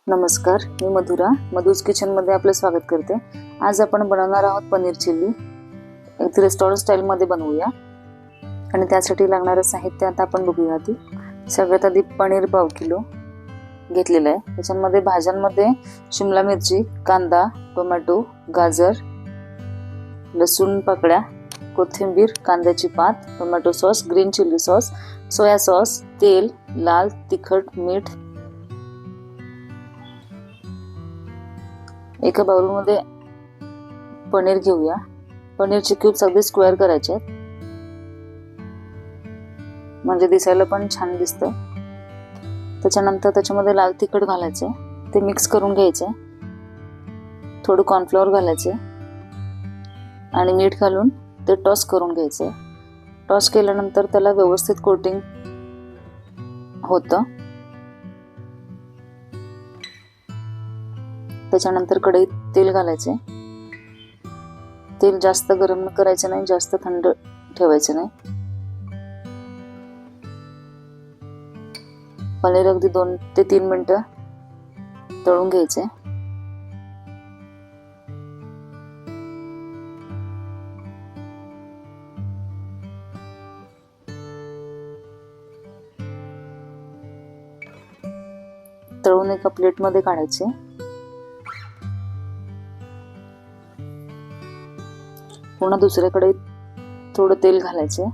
नमस्कार, मी मधुरा मधुज किचनमध्ये आपलं स्वागत करते। आज आपण बनवणार आहोत पनीर चिल्ली। एक रेस्टॉरंट स्टाईलमध्ये बनवूया आणि त्यासाठी लागणारं साहित्य आता आपण बघूया। आधी सगळ्यात आधी पनीर पाव किलो घेतलेलं आहे। त्याच्यामध्ये भाज्यांमध्ये शिमला मिरची, कांदा, टोमॅटो, गाजर, लसूण पाकळ्या, कोथिंबीर, कांद्याची पात, tomato sauce, green chilli sauce, soya sauce, तेल, लाल तिखट, मीठ। एका बाउलमध्ये पनीर घेऊया। पनीरचे क्यूब्स अगदी स्क्वेअर करायचे आहेत, म्हणजे दिसायला पण छान दिसतं। त्याच्यानंतर त्याच्यामध्ये लाल तिखट घालायचे, ते मिक्स करून घ्यायचे। थोडं कॉर्नफ्लोअर घालायचे आणि मीठ घालून ते टॉस करून घ्यायचे। टॉस केल्यानंतर त्याला व्यवस्थित कोटिंग होतं। त्याच्यानंतर कढईत तेल घालायचे। तेल जास्त गरम करायचं नाही, जास्त थंड ठेवायचं नाही। पनीर अगदी 2 ते 3 मिनिटं तळून घ्यायचे। तळून एका प्लेटमध्ये काढायचे। पुन्हा दुसऱ्या कढईत थोडं तेल घालायचे।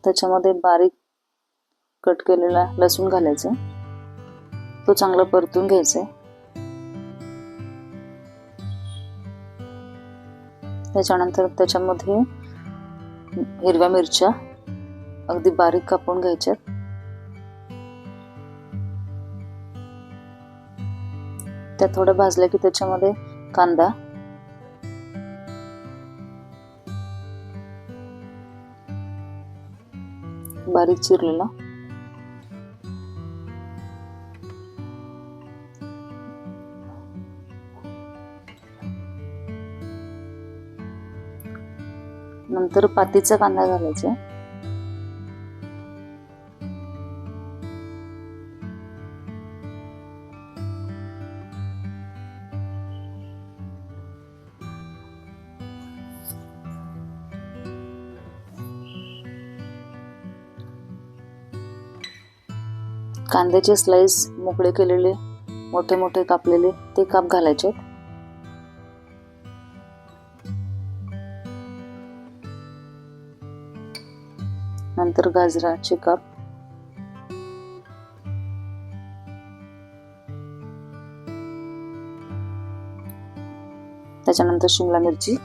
त्याच्यामध्ये बारीक कट केलेला लसूण घालायचा, तो चांगला परतून घ्यायचा। त्याच्यानंतर त्याच्यामध्ये हिरव्या मिरच्या अगदी बारीक कापून घ्यायच्या। त्या थोड्या भाजल्या की त्याच्यामध्ये कांदा, बारीक चिरलेला, नंतर पातीचा कांदा घालायचा। कांद्याचे स्लाइस मोकळे केलेले, मोठे मोठे कापलेले ते काप घालायचे। नंतर गाजराचे काप, त्याच्यानंतर शिमला मिरची,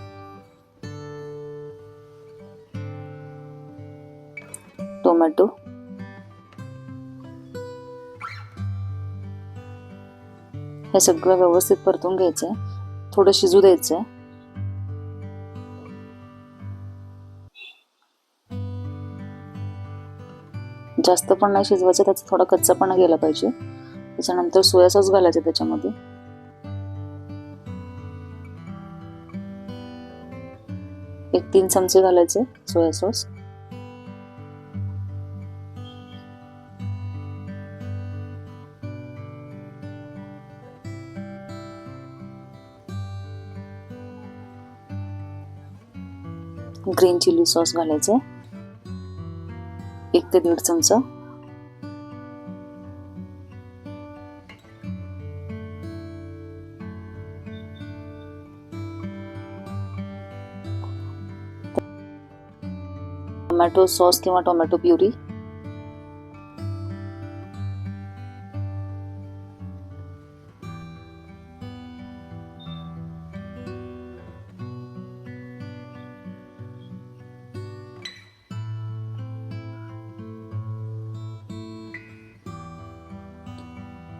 टोमॅटो, हे सगळं व्यवस्थित परतून घ्यायचंय। थोडं शिजू द्यायचंय। जास्त पण नाही शिजवायचं, त्याचा थोडा कच्चापणा गेला पाहिजे। त्याच्यानंतर सोया सॉस घालायचे त्याच्यामध्ये। एक 3 चमचे घालायचे soya sauce. Green chilli sauce घालायचे 1 ते 1.5 चमचा। टोमॅटो सॉस किंवा टोमॅटो प्युरी,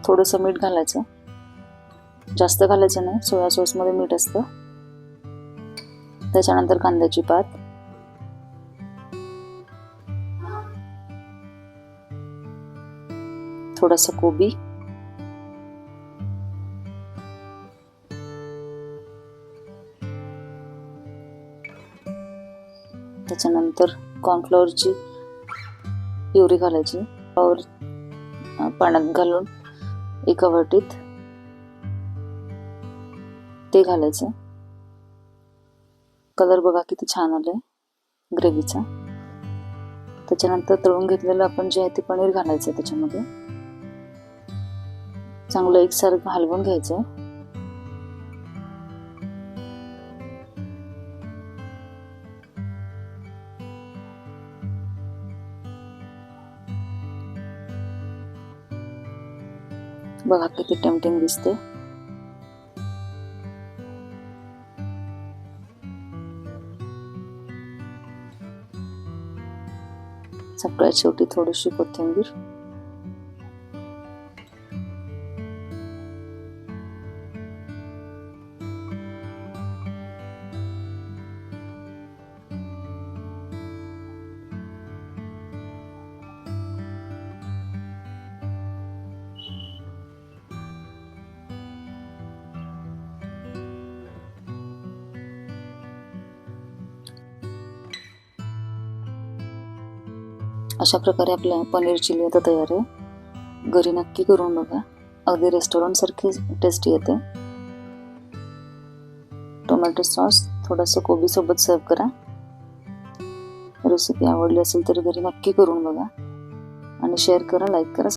थोडंसं मीठ घालायचं, जास्त घालायचं नाही, सोया सॉस मध्ये मीठ असतं। त्याच्यानंतर कांद्याची पात, थोडासा कोबी, त्याच्यानंतर कॉर्नफ्लोअरची प्युरी घालायची और पाण्यात घालून एका वाटीत ते घालायचं. कलर बघा किती छान आलाय ग्रेव्हीचा. त्याच्यानंतर तळून घेतलेलं आपण जे आहे ते पनीर घालायचं त्याच्यामध्ये. चांगलं एकसारखं हलवून घ्यायचं. बघा किती टेम्पटिंग दिसते. सगळ्यात शेवटी थोडीशी कोथिंबीर. अशा प्रकारे आपल्या पनीर चिली आता तयार आहे. घरी नक्की करून बघा, अगदी रेस्टॉरंट सारखी टेस्टी येते. टोमॅटो सॉस थोडंसं कोबी सोबत सर्व करा. रेसिपी आवडली असेल तर घरी नक्की करून बघा आणि शेअर करा, लाईक करा.